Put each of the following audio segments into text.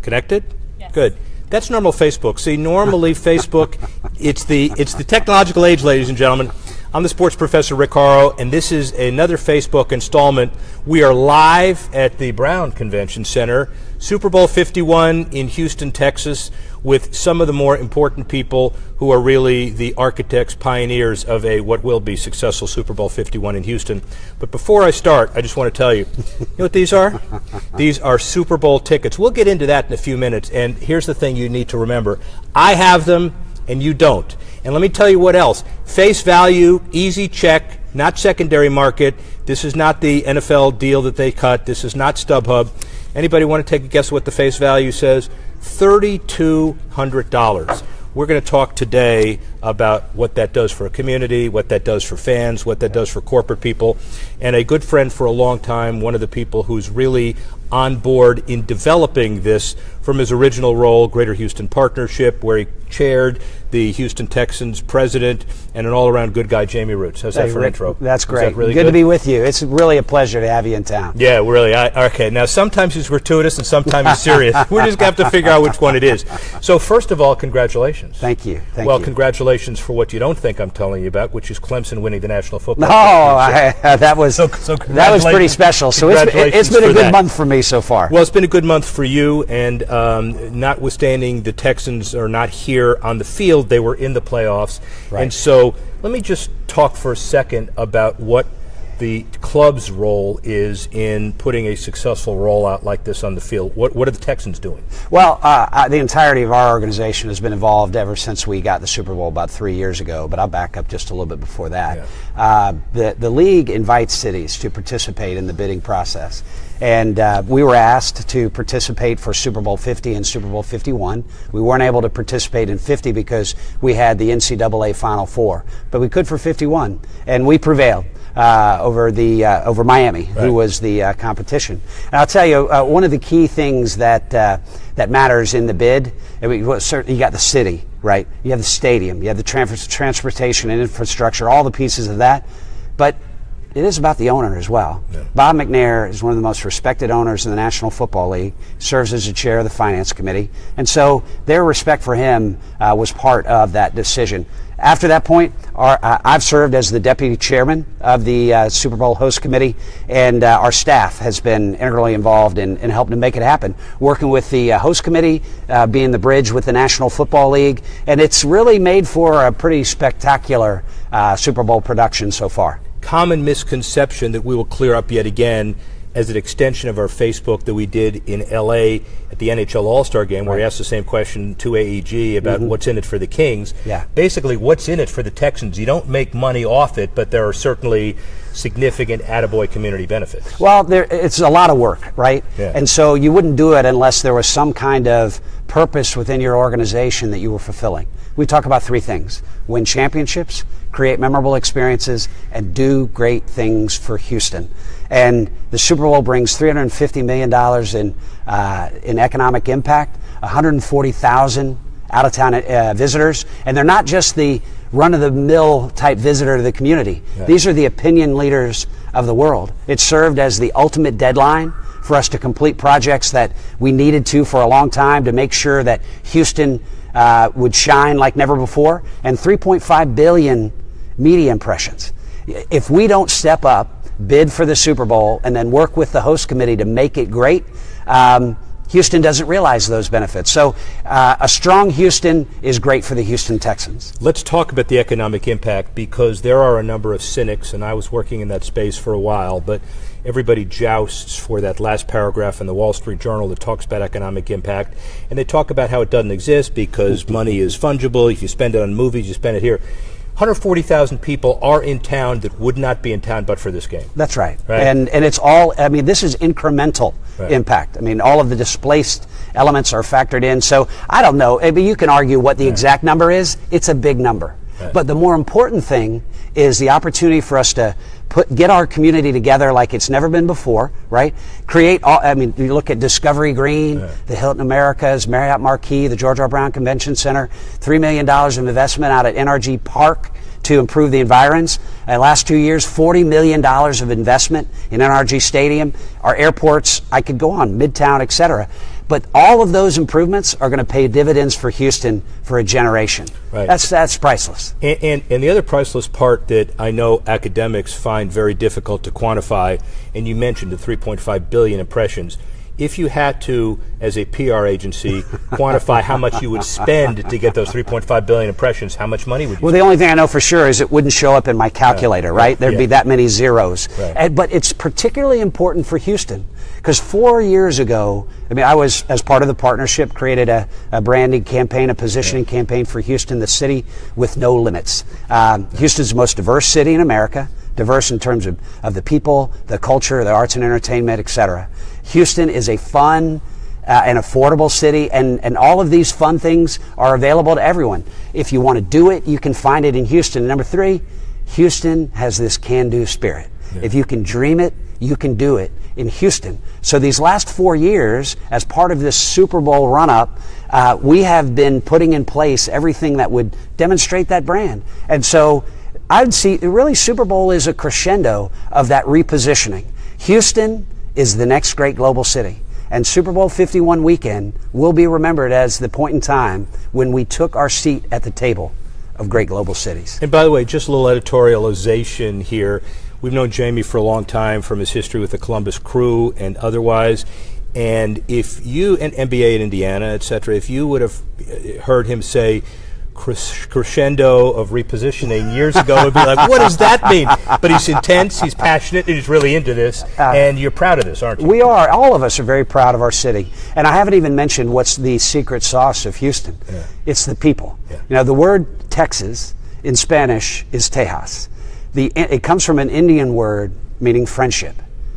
Connected? Yes. Good. That's normal Facebook. See, normally Facebook, it's the technological age, ladies and gentlemen. I'm the sports professor, Rick Horrow, and this is another Facebook installment. We are live at the Brown Convention Center, Super Bowl 51 in Houston, Texas, with some of the more important people who are really the architects, pioneers of what will be successful Super Bowl 51 in Houston. But before I start, I just want to tell you, you know what these are? These are Super Bowl tickets. We'll get into that in a few minutes, and here's the thing you need to remember. I have them, and you don't. And let me tell you what else. Face value, easy check, not secondary market. This is not the NFL deal that they cut. This is not StubHub. Anybody want to take a guess what the face value says? $3,200. We're going to talk today about what that does for a community, what that does for fans, what that does for corporate people. And a good friend for a long time, one of the people who's really on board in developing this from his original role, Greater Houston Partnership, where he chaired the Houston Texans president, and an all-around good guy, Jamie Roots. How's that for an intro? That's great. That really good to be with you. It's really a pleasure to have you in town. Yeah, really. Okay, now sometimes he's gratuitous and sometimes he's serious. We're just going to have to figure out which one it is. So first of all, congratulations. Thank you. Well, congratulations for what you don't think I'm telling you about, which is Clemson winning the National Football Championship. That was pretty special. So it's been a good month for me so far. Well, it's been a good month for you, and notwithstanding the Texans are not here on the field, they were in the playoffs. Right. And so let me just talk for a second about what the club's role is in putting a successful rollout like this on the field. What are the Texans doing? Well, the entirety of our organization has been involved ever since we got the Super Bowl about 3 years ago, but I'll back up just a little bit before that. Yeah. The league invites cities to participate in the bidding process. And we were asked to participate for Super Bowl 50 and Super Bowl 51. We weren't able to participate in 50 because we had the NCAA Final Four, but we could for 51, and we prevailed over Miami, right, who was the competition. And I'll tell you, one of the key things that matters in the bid, you got the city, right? You have the stadium, you have the transportation and infrastructure, all the pieces of that, but it is about the owner as well. Yeah. Bob McNair is one of the most respected owners in the National Football League, serves as the chair of the Finance Committee, and so their respect for him was part of that decision. After that point, I've served as the deputy chairman of the Super Bowl host committee, and our staff has been integrally involved in helping to make it happen, working with the host committee, being the bridge with the National Football League, and it's really made for a pretty spectacular Super Bowl production so far. Common misconception that we will clear up yet again as an extension of our Facebook that we did in LA at the NHL All-Star Game, where we asked the same question to AEG about what's in it for the Kings. Yeah. Basically, what's in it for the Texans? You don't make money off it, but there are certainly significant attaboy community benefits. Well, it's a lot of work, right? Yeah. And so you wouldn't do it unless there was some kind of purpose within your organization that you were fulfilling. We talk about three things: win championships, create memorable experiences, and do great things for Houston. And the Super Bowl brings $350 million in economic impact, 140,000 out-of-town visitors, and they're not just the run-of-the-mill type visitor to the community. Yeah. These are the opinion leaders of the world. It served as the ultimate deadline for us to complete projects that we needed to for a long time to make sure that Houston would shine like never before, and 3.5 billion media impressions. If we don't step up, bid for the Super Bowl, and then work with the host committee to make it great, Houston doesn't realize those benefits. So a strong Houston is great for the Houston Texans. Let's talk about the economic impact, because there are a number of cynics, and I was working in that space for a while, but everybody jousts for that last paragraph in the Wall Street Journal that talks about economic impact, and they talk about how it doesn't exist because money is fungible. If you spend it on movies, you spend it here. 140,000 people are in town that would not be in town but for this game. That's right. And it's all, I mean, this is incremental impact. I mean, all of the displaced elements are factored in. So I don't know. I mean, you can argue what the exact number is. It's a big number. But the more important thing is the opportunity for us to get our community together like it's never been before, right? You look at Discovery Green, the Hilton Americas, Marriott Marquis, the George R. Brown Convention Center, $3 million of investment out at NRG Park to improve the environs. Last 2 years, $40 million of investment in NRG Stadium. Our airports, I could go on, Midtown, et cetera. But all of those improvements are going to pay dividends for Houston for a generation. Right. That's priceless. And the other priceless part that I know academics find very difficult to quantify, and you mentioned the 3.5 billion impressions. If you had to, as a PR agency, quantify how much you would spend to get those 3.5 billion impressions, how much money would you Well, spend? the only thing I know for sure is it wouldn't show up in my calculator, right? There'd be that many zeros. Right. But it's particularly important for Houston because 4 years ago, I mean, I was, as part of the partnership, created a branding campaign, a positioning campaign for Houston, the city with no limits. Houston's the most diverse city in America. Diverse in terms of the people, the culture, the arts and entertainment, etc. Houston is a fun and affordable city, and all of these fun things are available to everyone. If you want to do it, you can find it in Houston. And number 3, Houston has this can-do spirit. Yeah. If you can dream it, you can do it in Houston. So these last 4 years, as part of this Super Bowl run-up, we have been putting in place everything that would demonstrate that brand. And so I'd see, really, Super Bowl is a crescendo of that repositioning. Houston is the next great global city. And Super Bowl 51 weekend will be remembered as the point in time when we took our seat at the table of great global cities. And by the way, just a little editorialization here. We've known Jamie for a long time from his history with the Columbus Crew and otherwise. And if you, and NBA in Indiana, et cetera, if you would have heard him say, crescendo of repositioning years ago, would be like, what does that mean? But he's intense, he's passionate, and he's really into this, and you're proud of this, aren't you? We are. All of us are very proud of our city. And I haven't even mentioned what's the secret sauce of Houston. Yeah. It's the people. Yeah. You know, the word Texas in Spanish is Tejas. It comes from an Indian word meaning friendship.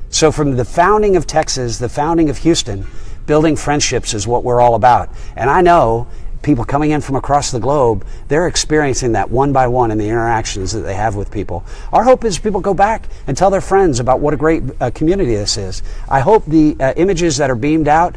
So from the founding of Texas, the founding of Houston, building friendships is what we're all about. And I know people coming in from across the globe, they're experiencing that one by one in the interactions that they have with people. Our hope is people go back and tell their friends about what a great community this is. I hope the images that are beamed out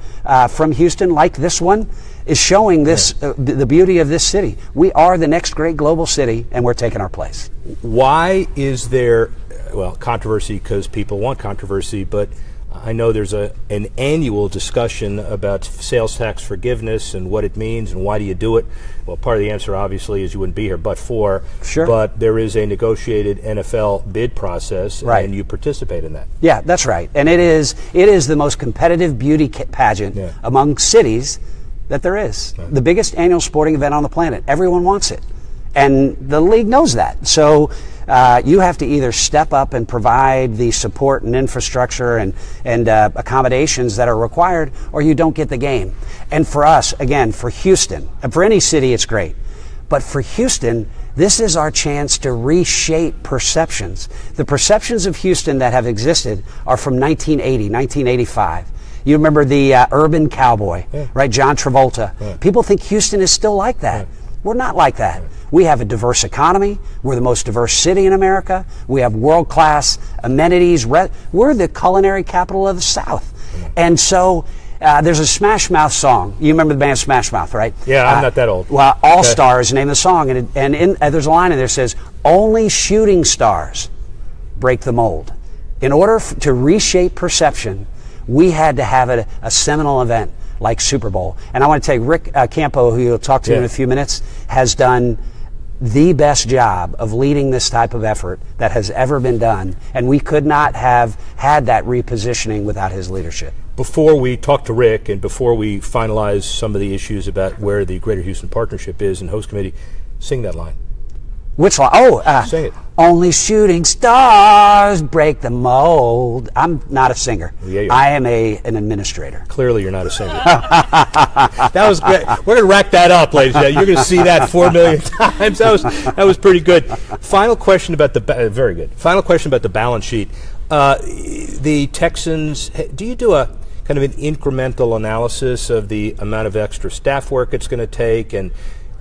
from Houston, like this one, is showing this the beauty of this city. We are the next great global city, and we're taking our place. Why is there, well, controversy? Because people want controversy, but I know there's an annual discussion about sales tax forgiveness and what it means and why do you do it. Well, part of the answer obviously is you wouldn't be here but for. Sure. But there is a negotiated NFL bid process, right, and you participate in that. Yeah, that's right. And it is the most competitive beauty pageant among cities that there is. Right. The biggest annual sporting event on the planet. Everyone wants it. And the league knows that. So you have to either step up and provide the support and infrastructure and accommodations that are required, or you don't get the game. And for us, again, for Houston, and for any city, it's great. But for Houston, this is our chance to reshape perceptions. The perceptions of Houston that have existed are from 1980, 1985. You remember the urban cowboy, right? John Travolta. Yeah. People think Houston is still like that. Yeah. We're not like that. We have a diverse economy. We're the most diverse city in America. We have world-class amenities. We're the culinary capital of the South. And so there's a Smash Mouth song. You remember the band Smash Mouth, right? Yeah, I'm not that old. Well, All Star is the name of the song. And there's a line in there that says, only shooting stars break the mold. In order to reshape perception, we had to have a seminal event like Super Bowl. And I want to tell you, Rick Campo, who you'll talk to in a few minutes, has done the best job of leading this type of effort that has ever been done. And we could not have had that repositioning without his leadership. Before we talk to Rick and before we finalize some of the issues about where the Greater Houston Partnership is and host committee, sing that line. Which line? Oh, sing it. Only shooting stars break the mold. I'm not a singer. Yeah, I am an administrator. Clearly, you're not a singer. That was great. We're going to rack that up, ladies and gentlemen. You're going to see that 4 million times. That was pretty good. Final question about very good. Final question about the balance sheet. The Texans. Do you do a kind of an incremental analysis of the amount of extra staff work it's going to take and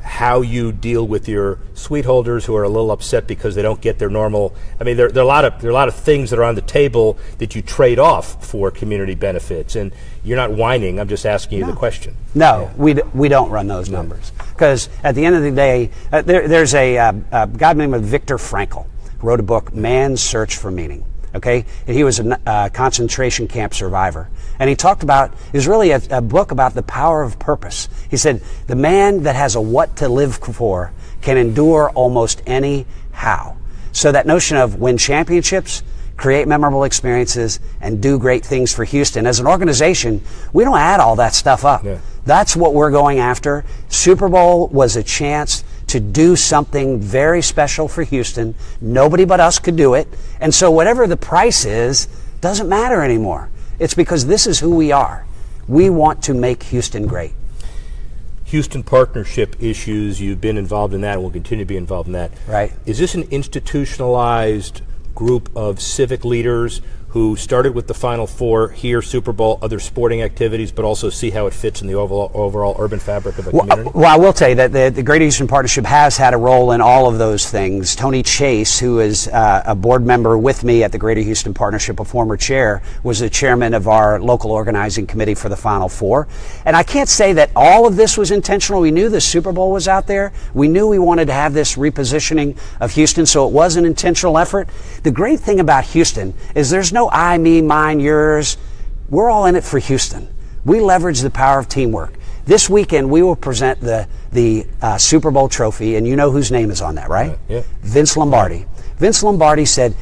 how you deal with your suite holders who are a little upset because they don't get their normal? I mean, there are a lot of things that are on the table that you trade off for community benefits, and you're not whining. I'm just asking you the question. No, we don't run those numbers because at the end of the day, there's a guy named Viktor Frankl who wrote a book, Man's Search for Meaning. Okay, and he was a concentration camp survivor. And he talked about, it was really a book about the power of purpose. He said, the man that has a what to live for can endure almost any how. So that notion of win championships, create memorable experiences, and do great things for Houston. As an organization, we don't add all that stuff up. Yeah. That's what we're going after. Super Bowl was a chance to do something very special for Houston. Nobody but us could do it. And so whatever the price is, doesn't matter anymore. It's because this is who we are. We want to make Houston great. Houston partnership issues, you've been involved in that and will continue to be involved in that. Right. Is this an institutionalized group of civic leaders who started with the Final Four, here, Super Bowl, other sporting activities, but also see how it fits in the overall urban fabric of a community? Well, I will tell you that the Great Eastern Partnership has had a role in all of those things. Tony Chase, who is a board member with me at the Greater Houston Partnership, a former chair, was the chairman of our local organizing committee for the Final Four. And I can't say that all of this was intentional. We knew the Super Bowl was out there. We knew we wanted to have this repositioning of Houston, so it was an intentional effort. The great thing about Houston is there's no I, me, mine, yours. We're all in it for Houston. We leverage the power of teamwork. This weekend we will present the Super Bowl trophy, and you know whose name is on that, right? Yeah. Vince Lombardi. Vince Lombardi said,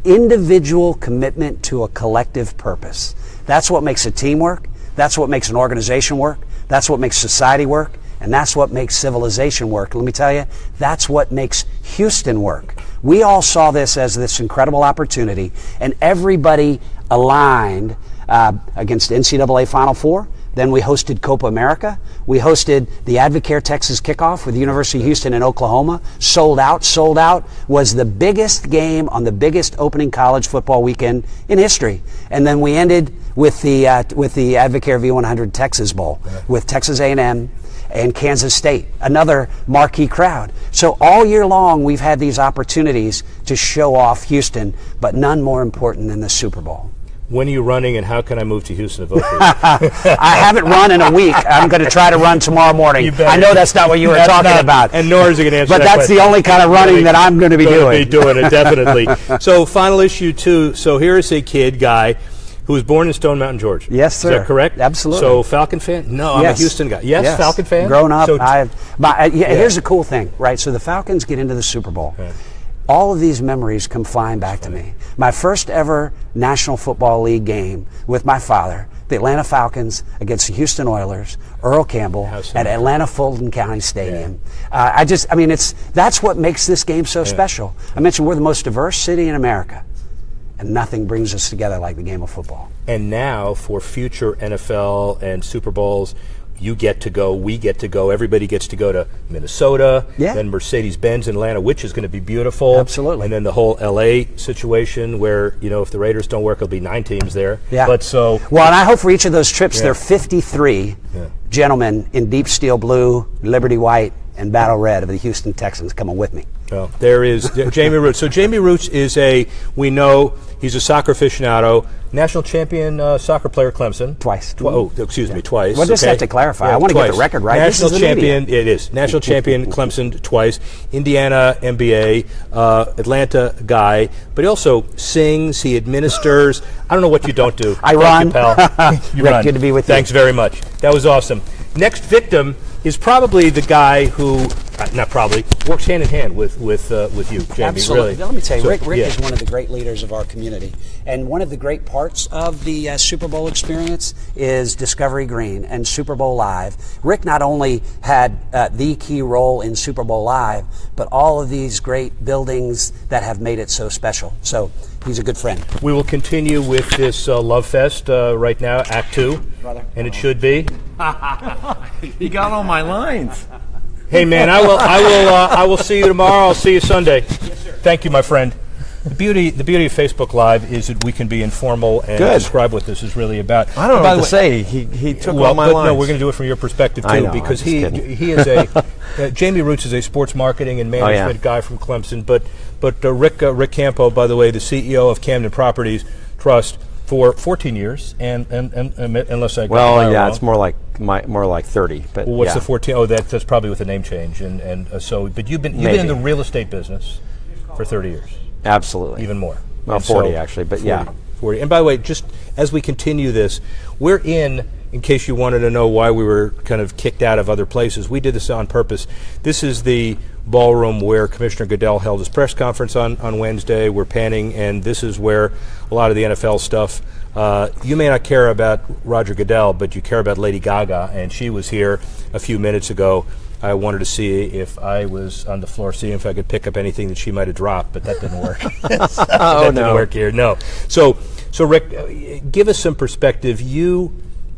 individual commitment to a collective purpose. That's what makes a team work. That's what makes an organization work. That's what makes society work. And that's what makes civilization work. Let me tell you, that's what makes Houston work. We all saw this as this incredible opportunity, and everybody aligned against NCAA Final Four. Then we hosted Copa America. We hosted the Advocare Texas kickoff with the University of Houston in Oklahoma. Sold out. Sold out. Was the biggest game on the biggest opening college football weekend in history. And then we ended with the Advocare V100 Texas Bowl with Texas A&M and Kansas State, another marquee crowd. So all year long we've had these opportunities to show off Houston, but none more important than the Super Bowl. When are you running, and how can I move to Houston to vote for you? I haven't run in a week. I'm going to try to run tomorrow morning. I know that's not what you were talking about. And nor is it going to answer but that that's question. The only kind of running that I'm going to be doing. It, definitely. So final issue two. So here is a guy, who was born in Stone Mountain, Georgia. Yes, sir. Is that correct? Absolutely. So Falcon fan? No, I'm a Houston guy. Yes, Falcon fan? Grown up. So here's the cool thing, right? So the Falcons get into the Super Bowl. Yeah. All of these memories come flying back to me. My first ever National Football League game with my father, the Atlanta Falcons against the Houston Oilers, Earl Campbell at Atlanta Fulton County Stadium. Yeah. That's what makes this game so special. I mentioned we're the most diverse city in America. And nothing brings us together like the game of football. And now for future NFL and Super Bowls, you get to go, we get to go, everybody gets to go to Minnesota, then Mercedes-Benz in Atlanta, which is going to be beautiful. Absolutely. And then the whole LA situation where, if the Raiders don't work, there'll be 9 teams there. Yeah. Well, and I hope for each of those trips, there are 53 gentlemen in deep steel blue, Liberty white, and battle red of the Houston Texans coming with me. Well, there is Jamie Roots. So Jamie Roots is we know he's a soccer aficionado, national champion soccer player, Clemson. Twice. Twice. Well, just have to clarify. I want to get the record right. National champion, it is. National champion, Clemson, twice. Indiana MBA, Atlanta guy. But he also sings, he administers. I don't know what you don't do. I run. You, pal. You Rick, run. good to be with you. Thanks very much. That was awesome. Next victim is probably the guy who, not probably, works hand in hand with you, Jamie. Absolutely. Really. Let me tell you, Rick is one of the great leaders of our community. And one of the great parts of the Super Bowl experience is Discovery Green and Super Bowl Live. Rick not only had the key role in Super Bowl Live, but all of these great buildings that have made it so special. So he's a good friend. We will continue with this Love Fest right now, Act 2. Brother. And it should be. You got all my lines. Hey man, I will see you tomorrow. I'll see you Sunday. Yes, sir. Thank you, my friend. The beauty of Facebook Live is that we can be informal and describe what this is really about. I don't know what to say. He took all my lines. No, we're going to do it from your perspective too, because he is a Jamie Roots is a sports marketing and management guy from Clemson. But Rick Campo, by the way, the CEO of Camden Properties Trust for 14 years, and unless I got it wrong. It's more like 30. But what's the 14? Oh, that's probably with a name change, and so. But you've been in the real estate business for 30 years. Absolutely. Even more. Well, 40 actually, but 40, yeah. 40. And by the way, just as we continue this, we're in case you wanted to know why we were kind of kicked out of other places, we did this on purpose. This is the ballroom where Commissioner Goodell held his press conference on Wednesday. We're panning, and this is where a lot of the NFL stuff. You may not care about Roger Goodell, but you care about Lady Gaga, and she was here a few minutes ago. I wanted to see if I was on the floor, see if I could pick up anything that she might have dropped, but that didn't work. That didn't work here. No. So Rick, give us some perspective. You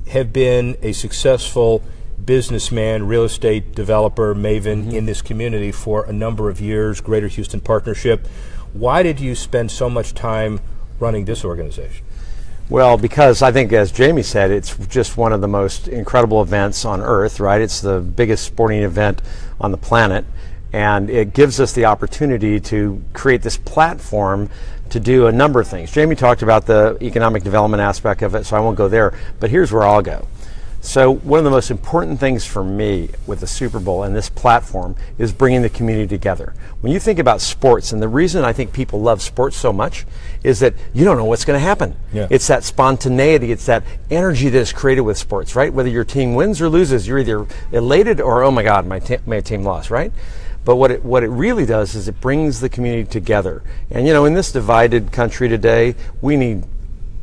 have been a successful businessman, real estate developer, maven in this community for a number of years, Greater Houston Partnership. Why did you spend so much time running this organization? Well, because I think, as Jamie said, it's just one of the most incredible events on earth, right? It's the biggest sporting event on the planet, and it gives us the opportunity to create this platform to do a number of things. Jamie talked about the economic development aspect of it, so I won't go there, but here's where I'll go. So one of the most important things for me with the Super Bowl and this platform is bringing the community together. When you think about sports, and the reason I think people love sports so much is that you don't know what's going to happen. Yeah. It's that spontaneity, it's that energy that is created with sports, right? Whether your team wins or loses, you're either elated or, oh my God, my team lost, right? But what it really does is it brings the community together. And you know, in this divided country today, we need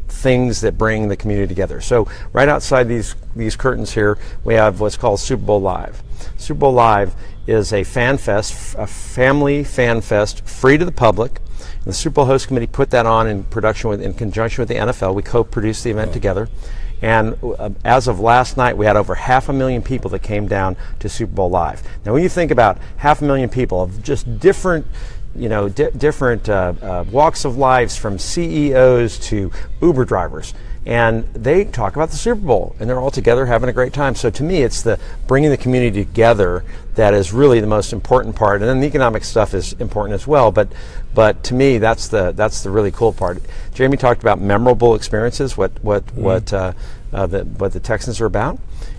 things that bring the community together. So right outside these curtains here, we have what's called Super Bowl Live. Super Bowl Live is a fan fest, a family fan fest, free to the public. And the Super Bowl host committee put that on in conjunction with the NFL. We co-produced the event together. And as of last night, we had over 500,000 people that came down to Super Bowl Live. Now, when you think about 500,000 people of just different different walks of lives, from CEOs to Uber drivers, and they talk about the Super Bowl, and they're all together having a great time. So to me, it's the bringing the community together that is really the most important part, and then the economic stuff is important as well. But to me, that's the really cool part. Jamie talked about memorable experiences, what the Texans are about.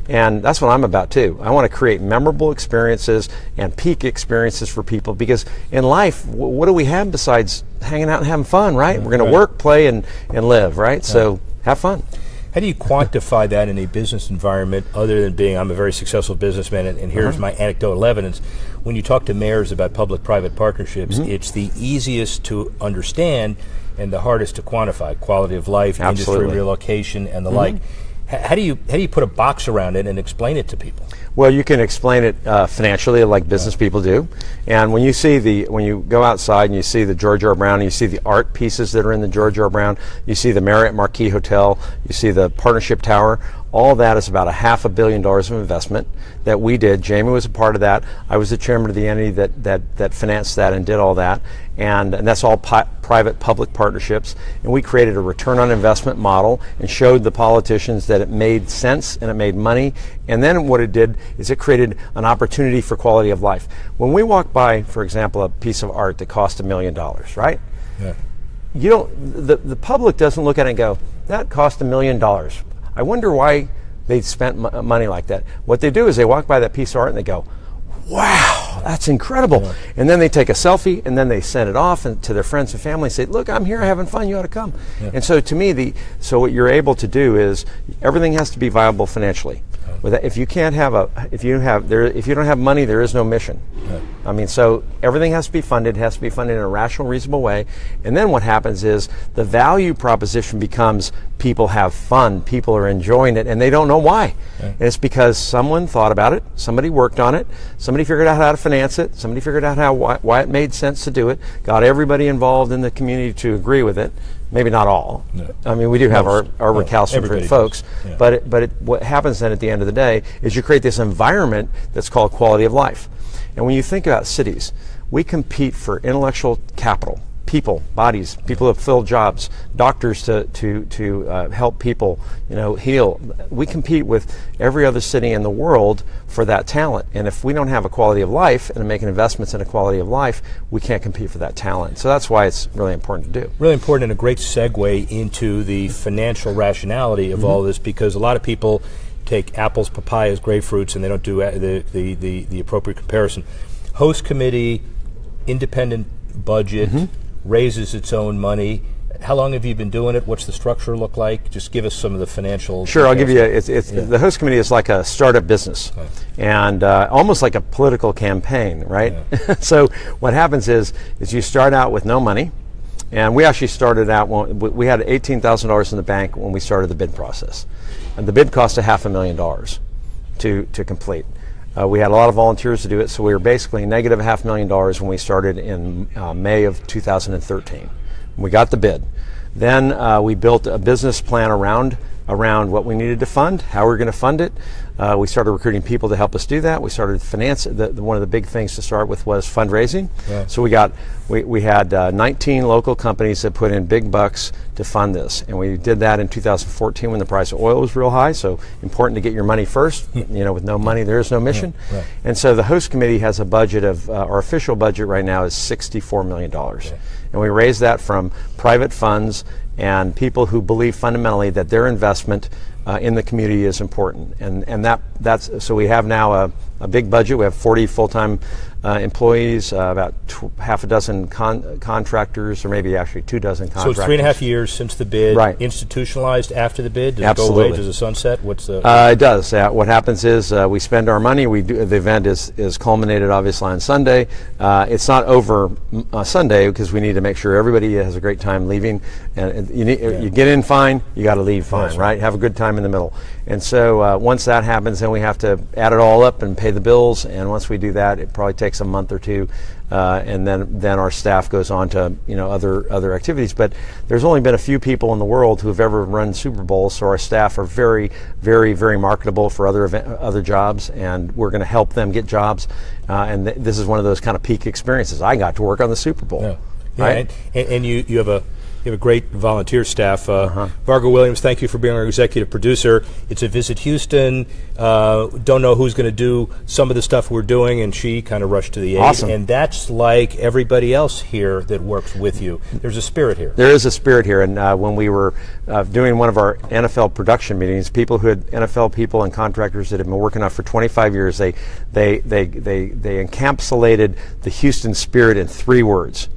And that's what I'm about too. I want to create memorable experiences and peak experiences for people, because in life, what do we have besides hanging out and having fun, right? We're going to work, play, and live, right? So have fun. How do you quantify that in a business environment other than being, I'm a very successful businessman, and here's my anecdotal evidence. When you talk to mayors about public-private partnerships, it's the easiest to understand and the hardest to quantify. Quality of life, industry relocation, and the like. How do you put a box around it and explain it to people? Well, you can explain it financially, like business people do. And when you go outside and you see the George R. Brown, and you see the art pieces that are in the George R. Brown, you see the Marriott Marquis Hotel, you see the Partnership Tower, all that is about $500 million of investment that we did. Jamie was a part of that. I was the chairman of the entity that financed that and did all that. And that's all private-public partnerships. And we created a return on investment model and showed the politicians that it made sense and it made money. And then what it did is it created an opportunity for quality of life. When we walk by, for example, a piece of art that cost $1 million, right? Yeah. The public doesn't look at it and go, that cost $1 million. I wonder why they spent money like that. What they do is they walk by that piece of art and they go, wow, that's incredible. Yeah. And then they take a selfie and then they send it off to their friends and family and say, look, I'm here having fun, you ought to come. Yeah. And so to me, so what you're able to do is everything has to be viable financially. If you don't have money, there is no mission. Yeah. I mean, so everything has to be funded. It has to be funded in a rational, reasonable way. And then what happens is the value proposition becomes people have fun, people are enjoying it, and they don't know why. Yeah. And it's because someone thought about it, somebody worked on it, somebody figured out how to finance it, somebody figured out why it made sense to do it, got everybody involved in the community to agree with it. Maybe not all. No. I mean, we do have our recalcitrant folks, yeah. But what happens then at the end of the day is you create this environment that's called quality of life. And when you think about cities, we compete for intellectual capital, people, bodies, people that fill jobs, doctors to help people, heal. We compete with every other city in the world for that talent. And if we don't have a quality of life and making investments in a quality of life, we can't compete for that talent. So that's why it's really important to do. Really important, and a great segue into the financial rationality of all this, because a lot of people take apples, papayas, grapefruits, and they don't do the appropriate comparison. Host committee, independent budget, raises its own money. How long have you been doing it? What's the structure look like? Just give us some of the financial Sure, details. I'll give you, the host committee is like a startup business, and almost like a political campaign, right? Yeah. So what happens is you start out with no money, and we actually started out, we had $18,000 in the bank when we started the bid process. And the bid cost $500,000 to complete. We had a lot of volunteers to do it, so we were basically negative $500,000 when we started in May of 2013. We got the bid. Then we built a business plan around what we needed to fund, how we were going to fund it. We started recruiting people to help us do that. We started finance. One of the big things to start with was fundraising. Yeah. So we had 19 local companies that put in big bucks to fund this, and we did that in 2014 when the price of oil was real high. So important to get your money first. With no money there is no mission. Yeah. Right. And so the host committee has a budget of our official budget right now is $64 million, and we raised that from private funds and people who believe fundamentally that their investment in the community is important, and that's so we have now a big budget. We have 40 full-time employees, about half a dozen contractors, or maybe actually 2 dozen contractors. So it's 3.5 years since the bid. Right. Institutionalized after the bid. Does Absolutely. It go away? Does it sunset? What's the? It does. What happens is we spend our money. The event is culminated obviously on Sunday. It's not over Sunday because we need to make sure everybody has a great time leaving. And you get in fine, you got to leave fine, right? Have a good time in the middle. And so once that happens, then we have to add it all up and pay the bills. And once we do that, it probably takes a month or two, and then our staff goes on to other activities. But there's only been a few people in the world who have ever run Super Bowls, so our staff are very, very, very marketable for other jobs, and we're going to help them get jobs. And this is one of those kind of peak experiences. I got to work on the Super Bowl, right? And you have a great volunteer staff. Vargo Williams, thank you for being our executive producer. It's a Visit Houston. Don't know who's going to do some of the stuff we're doing, and she kind of rushed to the aid. Awesome. And that's like everybody else here that works with you. There's a spirit here. There is a spirit here, and when we were doing one of our NFL production meetings, NFL people and contractors that have been working on it for 25 years, they encapsulated the Houston spirit in 3 words,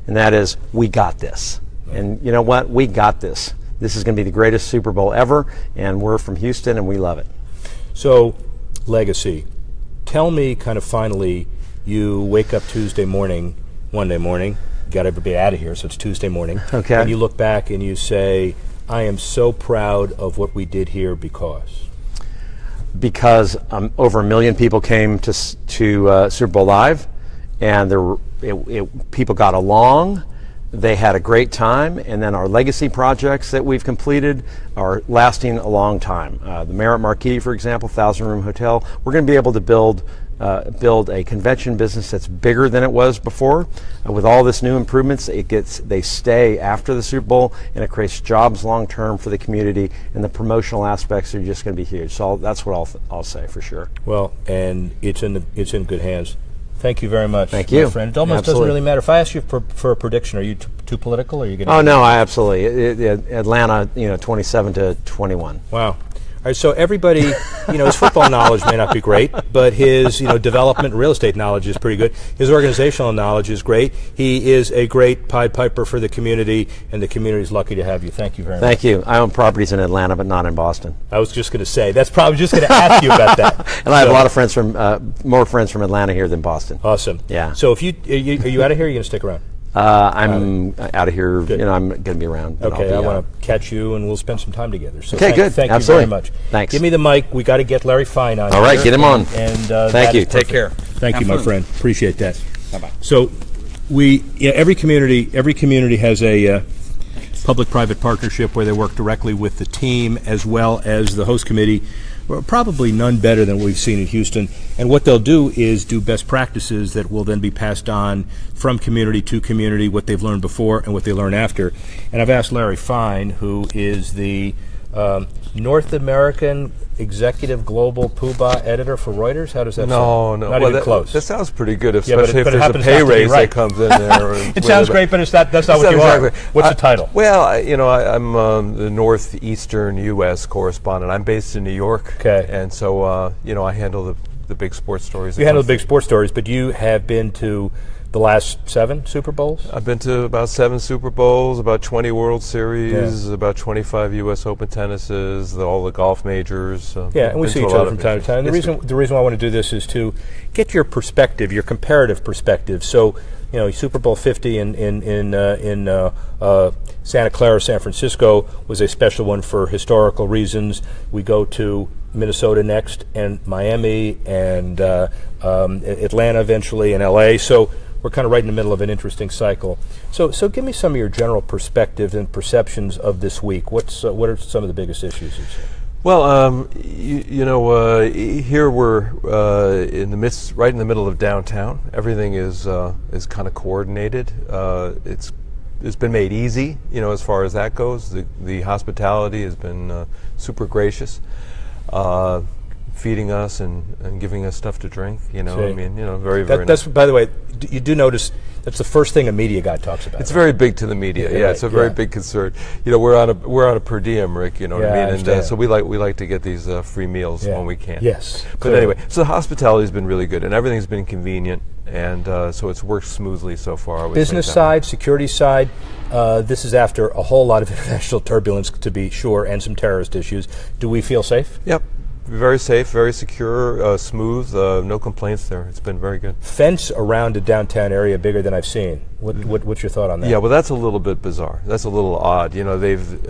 and that is, we got this. And you know what? We got this. This is going to be the greatest Super Bowl ever, and we're from Houston, and we love it. So, legacy. Tell me, kind of finally, you wake up Monday morning, got everybody out of here, so it's Tuesday morning. Okay. And you look back and you say, I am so proud of what we did here because over 1 million people came to Super Bowl Live, and people got along. They had a great time, and then our legacy projects that we've completed are lasting a long time. The Marriott Marquis, for example, 1,000-room hotel. We're going to be able to build a convention business that's bigger than it was before. With all this new improvements, they stay after the Super Bowl, and it creates jobs long term for the community, and the promotional aspects are just going to be huge. So that's what I'll say for sure. Well, and it's in good hands. Thank you very much. Thank you. My friend. It almost doesn't really matter. If I ask you for a prediction, are you too political? Or are you going to? Oh no, I absolutely. Atlanta, 27-21. Wow. All right, so everybody, his football knowledge may not be great, but his, development real estate knowledge is pretty good. His organizational knowledge is great. He is a great Pied Piper for the community, and the community is lucky to have you. Thank you very much. Thank you. I own properties in Atlanta, but not in Boston. I was just going to say, that's probably just going to ask you about that. And I have a lot of friends more friends from Atlanta here than Boston. Awesome. Yeah. So if are you out of here, or are you going to stick around? I'm out of here. Good. I'm going to be around. Okay, I want to catch you, and we'll spend some time together. So okay, good. Thank Absolutely. you very much. Thanks. Give me the mic. We got to get Larry Fine on. All right, here. get him on. And thank you. Take care. Thank you, my friend. Appreciate that. Bye-bye. So, every community has a public-private partnership where they work directly with the team as well as the host committee. Well, probably none better than what we've seen in Houston. And what they'll do is do best practices that will then be passed on from community to community, what they've learned before and what they learn after. And I've asked Larry Fine, who is the North American Executive Global Poobah Editor for Reuters. How does that sound? No. Not even close. That sounds pretty good, especially if but there's a pay raise that comes in there. It sounds great, but that's not what you are. What's the title? Well, I'm the northeastern U.S. correspondent. I'm based in New York. Okay. And so, I handle the big sports stories. You handle the big sports stories, but you have been to the last 7 Super Bowls? I've been to about 7 Super Bowls, about 20 World Series, about 25 U.S. Open tennises, all the golf majors. Yeah, and we see each other from time to time. The reason why I want to do this is to get your perspective, your comparative perspective. So, Super Bowl 50 in Santa Clara, San Francisco was a special one for historical reasons. We go to Minnesota next, and Miami, and Atlanta eventually, and LA. So we're kind of right in the middle of an interesting cycle. So give me some of your general perspectives and perceptions of this week. What are some of the biggest issues you see? Well, here we're right in the middle of downtown. Everything is kind of coordinated. It's been made easy, as far as that goes. The hospitality has been super gracious, feeding us and giving us stuff to drink. Very nice. That's, by the way, you do notice that's the first thing a media guy talks about. It's very big to the media. Yeah, it's a very big concern. We're on a per diem, Rick. You know what I mean? And so we like to get these free meals when we can. Yes. But anyway, so the hospitality's been really good, and everything's been convenient, and so it's worked smoothly so far. Business side, security side. This is after a whole lot of international turbulence, to be sure, and some terrorist issues. Do we feel safe? Yep. Very safe, very secure, smooth, no complaints there. It's been very good. Fence around a downtown area bigger than I've seen. What's your thought on that? Yeah, well, that's a little bit bizarre. That's a little odd. They've,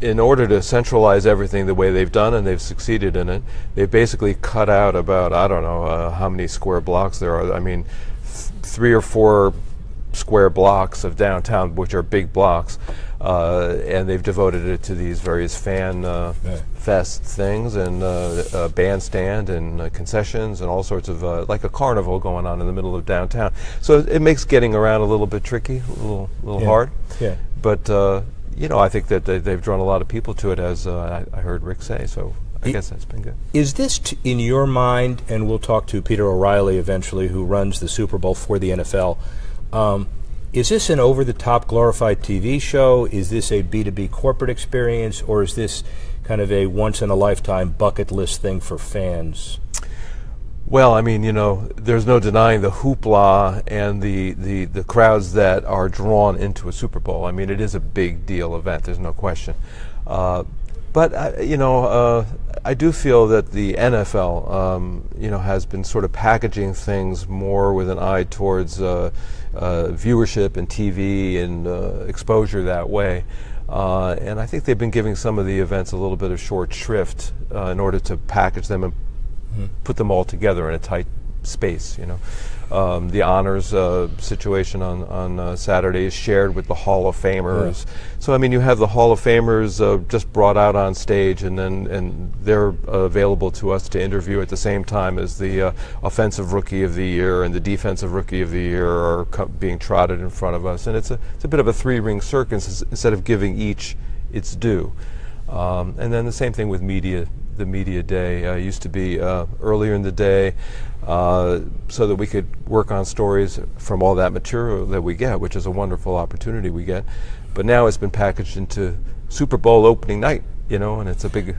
in order to centralize everything the way they've done, and they've succeeded in it, they've basically cut out about, I don't know how many square blocks there are. I mean, 3 or 4 square blocks of downtown, which are big blocks, and they've devoted it to these various fan fest things, and bandstand and concessions and all sorts of like a carnival going on in the middle of downtown. So it makes getting around a little bit tricky, a little hard. Yeah. But I think that they've drawn a lot of people to it, as I heard Rick say. So I guess that's been good. Is this, in your mind, and we'll talk to Peter O'Reilly eventually, who runs the Super Bowl for the NFL, is this an over-the-top glorified TV show? Is this a B2B corporate experience? Or is this kind of a once-in-a-lifetime bucket list thing for fans? Well, I mean, there's no denying the hoopla and the crowds that are drawn into a Super Bowl. I mean, it is a big deal event. There's no question. But I do feel that the NFL, has been sort of packaging things more with an eye towards viewership and TV and exposure that way. And I think they've been giving some of the events a little bit of short shrift in order to package them and put them all together in a tight space. The honors situation on Saturday is shared with the Hall of Famers. Yeah. So I mean, you have the Hall of Famers just brought out on stage, and they're available to us to interview at the same time as the Offensive Rookie of the Year and the Defensive Rookie of the Year are being trotted in front of us, and it's a bit of a 3-ring circus instead of giving each its due. And then the same thing with media. The media day used to be earlier in the day, so that we could work on stories from all that material that we get, which is a wonderful opportunity we get. But now it's been packaged into Super Bowl opening night, and it's a big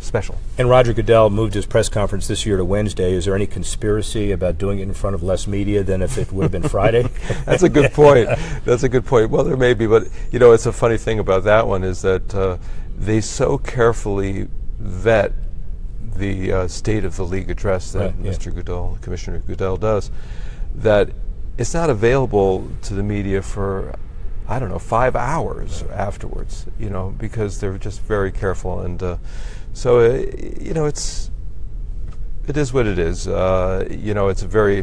special. And Roger Goodell moved his press conference this year to Wednesday. Is there any conspiracy about doing it in front of less media than if it would have been Friday? That's a good point. That's a good point. Well, there may be, but it's a funny thing about that one is that they so carefully vet the State of the League address that Mr. Goodell, Commissioner Goodell, does, that it's not available to the media for, 5 hours afterwards, because they're just very careful, and so it is what it is. It's a very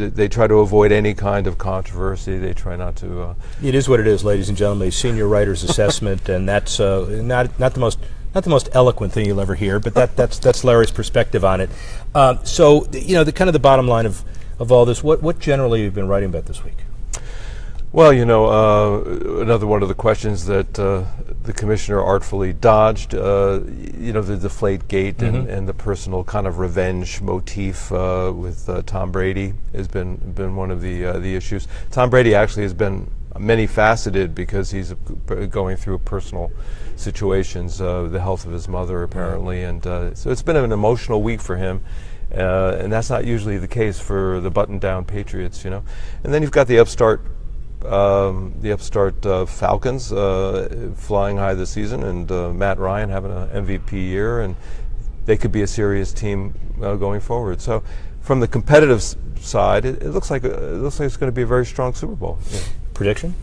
they try to avoid any kind of controversy. They try not to. It is what it is, ladies and gentlemen. A senior writer's assessment, and that's not the most eloquent thing you'll ever hear, but that's Larry's perspective on it. So the kind of the bottom line of all this. What generally you've been writing about this week? Well, another one of the questions that the commissioner artfully dodged, the deflate gate and the personal kind of revenge motif with Tom Brady has been one of the issues. Tom Brady actually has been many-faceted because he's going through personal situations, the health of his mother apparently, and so it's been an emotional week for him. And that's not usually the case for the button-down Patriots, you know. And then you've got the upstart Falcons flying high this season, and Matt Ryan having an MVP year, and they could be a serious team going forward. So, from the competitive side, it looks like it's going to be a very strong Super Bowl. Yeah. Prediction?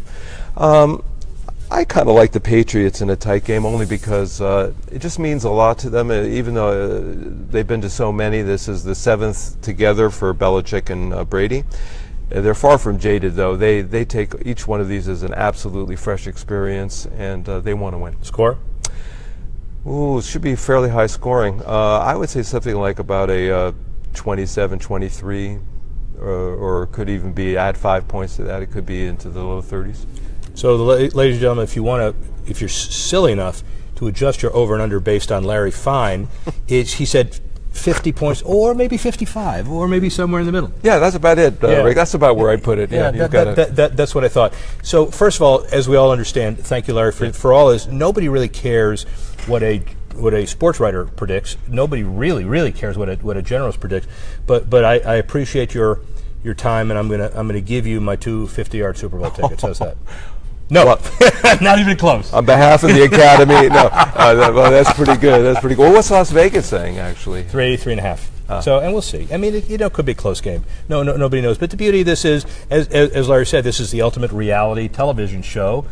I kind of like the Patriots in a tight game only because it just means a lot to them. Even though they've been to so many, this is the 7th together for Belichick and Brady. They're far from jaded, though. They take each one of these as an absolutely fresh experience, and they want to win. Score? Ooh, it should be fairly high scoring. I would say something like about a 27-23, or could even be, add 5 points to that, it could be into the low 30s. So, ladies and gentlemen, if you're silly enough to adjust your over and under based on Larry Fine, he said 50 points, or maybe 55, or maybe somewhere in the middle. Yeah, that's about it, Rick. That's about where I'd put it. Yeah, that's what I thought. So, first of all, as we all understand, thank you, Larry, for all this. Nobody really cares what a sports writer predicts. Nobody really cares what a generalist predicts. But I appreciate your time, and I'm gonna give you my 2 50-yard Super Bowl tickets. How's that? No, not even close. On behalf of the Academy, no. Well, that's pretty good. That's pretty good. Well, what's Las Vegas saying, actually? 3.5. So, and we'll see. I mean, it could be a close game. No, nobody knows. But the beauty of this is, as Larry said, this is the ultimate reality television show,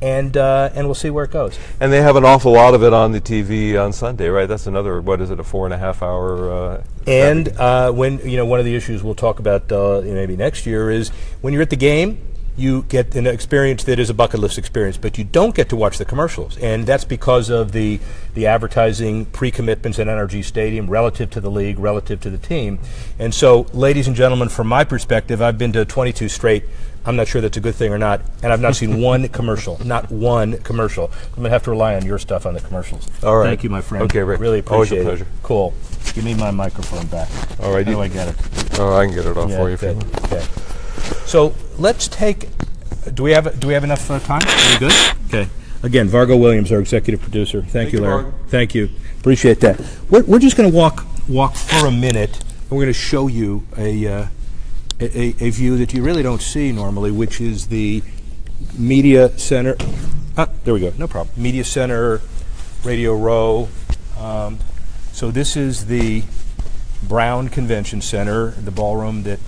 and we'll see where it goes. And they have an awful lot of it on the TV on Sunday, right? That's another, what is it, a 4.5 hour? And when one of the issues we'll talk about maybe next year is when you're at the game, you get an experience that is a bucket list experience, but you don't get to watch the commercials. And that's because of the advertising pre-commitments at NRG Stadium relative to the league, relative to the team. And so, ladies and gentlemen, from my perspective, I've been to 22 straight. I'm not sure that's a good thing or not, and I've not seen one commercial, not one commercial. I'm going to have to rely on your stuff on the commercials. All right. Thank you, my friend. Okay, Rick. Really appreciate it. Always a pleasure. Cool. Give me my microphone back. All right. How do I get it? Oh, I can get it off for you. Okay. So let's take. Do we have enough time? Are we good? Okay. Again, Vargo Williams, our executive producer. Thank you, Larry. Thank you. Appreciate that. We're just going to walk for a minute, and we're going to show you a view that you really don't see normally, which is the Media Center. There we go. No problem. Media Center, Radio Row. So this is the Brown Convention Center, the ballroom that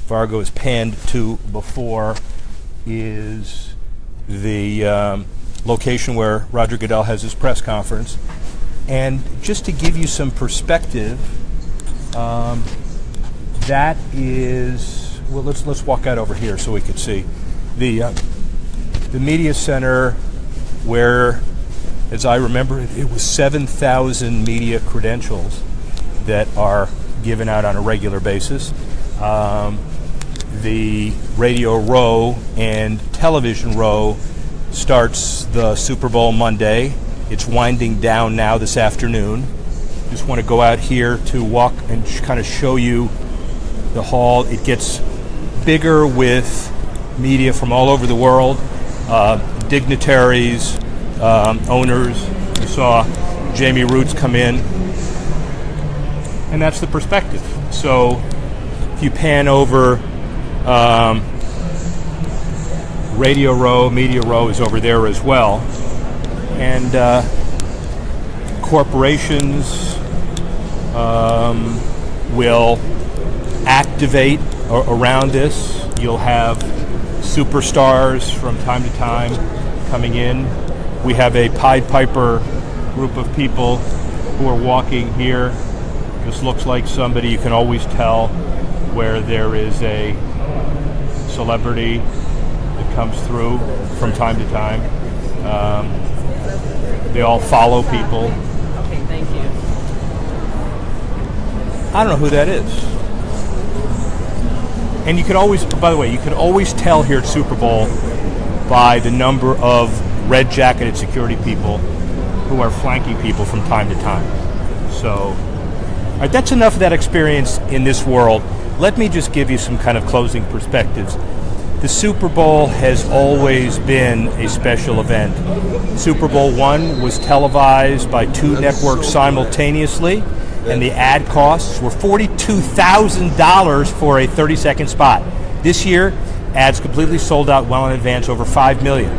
Vargo has panned to before. Is the location where Roger Goodell has his press conference. And just to give you some perspective, that is, well, let's walk out over here so we can see the media center, where, as I remember it was 7,000 media credentials that are given out on a regular basis. The Radio Row and Television Row starts the Super Bowl Monday. It's winding down now this afternoon. Just want to go out here to walk and kind of show you the hall. It gets bigger with media from all over the world, dignitaries, owners. You saw Jamie Roots come in, and that's the perspective. So if you pan over, Radio Row, Media Row is over there as well, and corporations will activate around this. You'll have superstars from time to time coming in. We have a Pied Piper group of people who are walking here. This looks like somebody you can always tell where there is a celebrity that comes through from time to time. They all follow people. Okay, thank you. I don't know who that is. And you can always, by the way, you can always tell here at Super Bowl by the number of red-jacketed security people who are flanking people from time to time. So, all right, that's enough of that experience in this world. Let me just give you some kind of closing perspectives. The Super Bowl has always been a special event. Super Bowl I was televised by 2 networks simultaneously. and the ad costs were $42,000 for a 30-second spot. This year, ads completely sold out well in advance, over 5 million.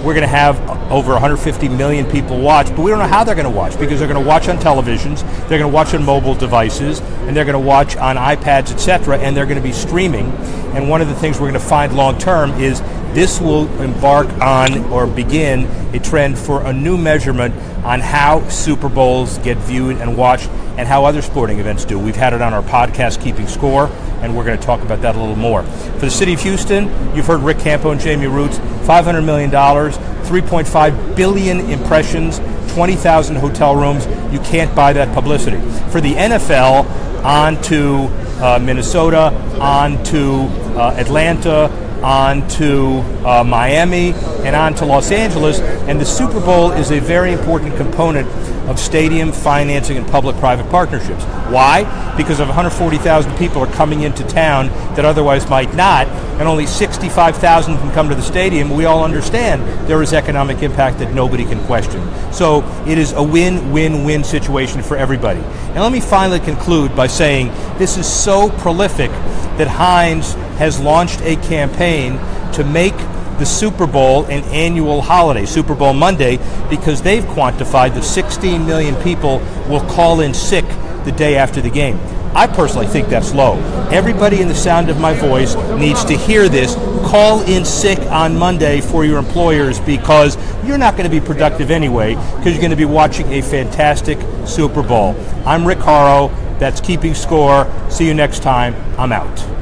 We're going to have over 150 million people watch, but we don't know how they're going to watch, because they're going to watch on televisions, they're going to watch on mobile devices, and they're going to watch on iPads, etc., and they're going to be streaming. And one of the things we're going to find long term is this will embark on or begin a trend for a new measurement on how Super Bowls get viewed and watched and how other sporting events do. We've had it on our podcast, Keeping Score, and we're going to talk about that a little more. For the city of Houston, you've heard Rick Campo and Jamie Roots, $500 million, 3.5 billion impressions, 20,000 hotel rooms. You can't buy that publicity. For the NFL, on to Minnesota, on to Atlanta, on to Miami, and on to Los Angeles. And the Super Bowl is a very important component of stadium financing and public-private partnerships. Why? Because of 140,000 people are coming into town that otherwise might not, and only 65,000 can come to the stadium. We all understand there is economic impact that nobody can question. So it is a win-win-win situation for everybody. And let me finally conclude by saying this is so prolific that Heinz has launched a campaign to make the Super Bowl an annual holiday, Super Bowl Monday, because they've quantified that 16 million people will call in sick the day after the game. I personally think that's low. Everybody in the sound of my voice needs to hear this. Call in sick on Monday for your employers, because you're not going to be productive anyway, because you're going to be watching a fantastic Super Bowl. I'm Rick Horrow. That's Keeping Score. See you next time. I'm out.